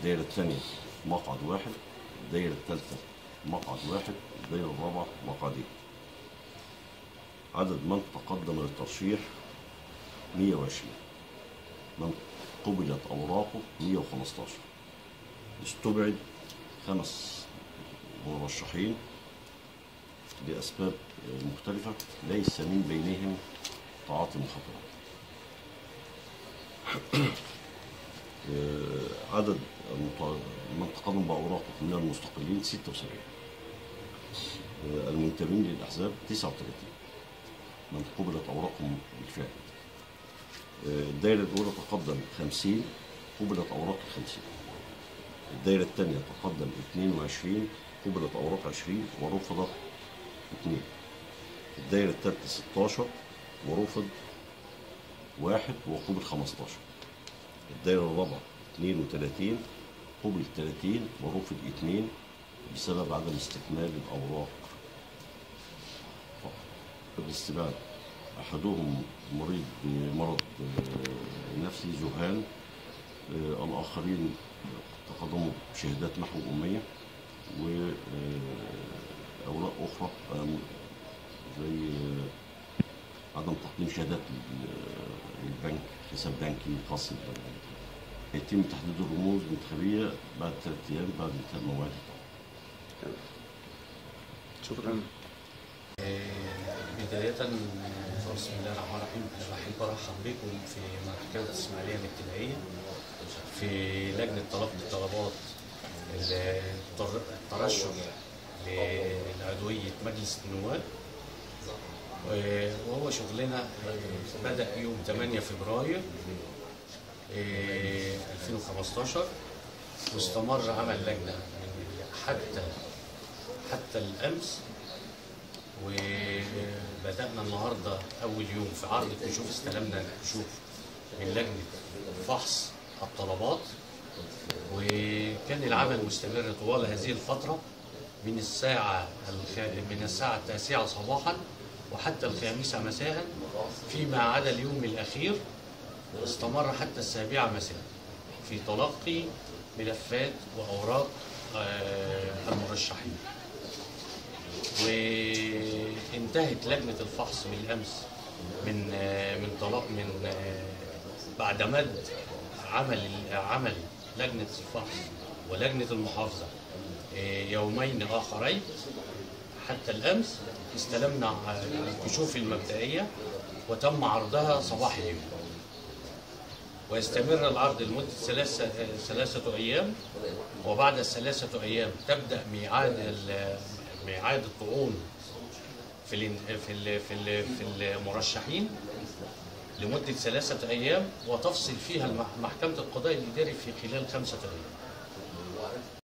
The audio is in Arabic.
الدايرة الثانية مقعد واحد، الدايرة الثالثة مقعد واحد، الدايرة الرابعة مقعدين. عدد من تقدم للترشيح 120. من قبلت أوراقه 115. استبعد 5 مرشحين لأسباب مختلفة ليس من بينهم تعاطي مخدرات. عدد من تقدم بأوراقه من المستقلين 76. المنتمين للأحزاب 39 من قبلت أوراقهم بالفعل. الدائرة الأولى تقدم 50، قبلت أوراق 50. الدائرة الثانية تقدم 22، قبلت أوراق 20 ورفضت 2. الدائرة الثالثة 16 ورفض 1 وقبل 15. الدائرة الرابعة 32 قبل 30 ورفض 2 بسبب عدم استكمال الأوراق. الاستبعاد أحدهم مريض بمرض نفسي ذهان، الآخرين تقدموا بشهادات محو أمية وأوراق أخرى زي عدم تقديم شهادات للبنك، حساب بنكي خاص بالبنك. يتم تحديد الرموز الانتخابية بعد 3 أيام بعد انتهاء موعد الطعن. شكرا. بداية بسم الله الرحمن الرحيم، أنا بحب أرحب بكم في محكمة الإسماعيلية الابتدائية في لجنة تلقي الطلبات الترشح لعضوية مجلس النواب، وهو شغلنا بدأ يوم 8 فبراير 2015 واستمر عمل لجنة حتى الأمس. وبدأنا النهارده أول يوم في عرض الكشوف، استلمنا الكشوف من لجنة فحص الطلبات، وكان العمل مستمر طوال هذه الفترة من الساعة 9 صباحا وحتى 5 مساء، فيما عدا اليوم الأخير استمر حتى 7 مساء في تلقي ملفات وأوراق المرشحين. وانتهت لجنة الفحص بالأمس من بعد مد عمل لجنة الفحص ولجنة المحافظة يومين آخرين. حتى الأمس استلمنا الكشوف المبدئية وتم عرضها صباح اليوم، ويستمر العرض لمدة 3 أيام، وبعد ال3 أيام تبدأ ميعاد الطعون في المرشحين لمدة 3 أيام، وتفصل فيها محكمة القضاء الإداري في خلال 5 أيام.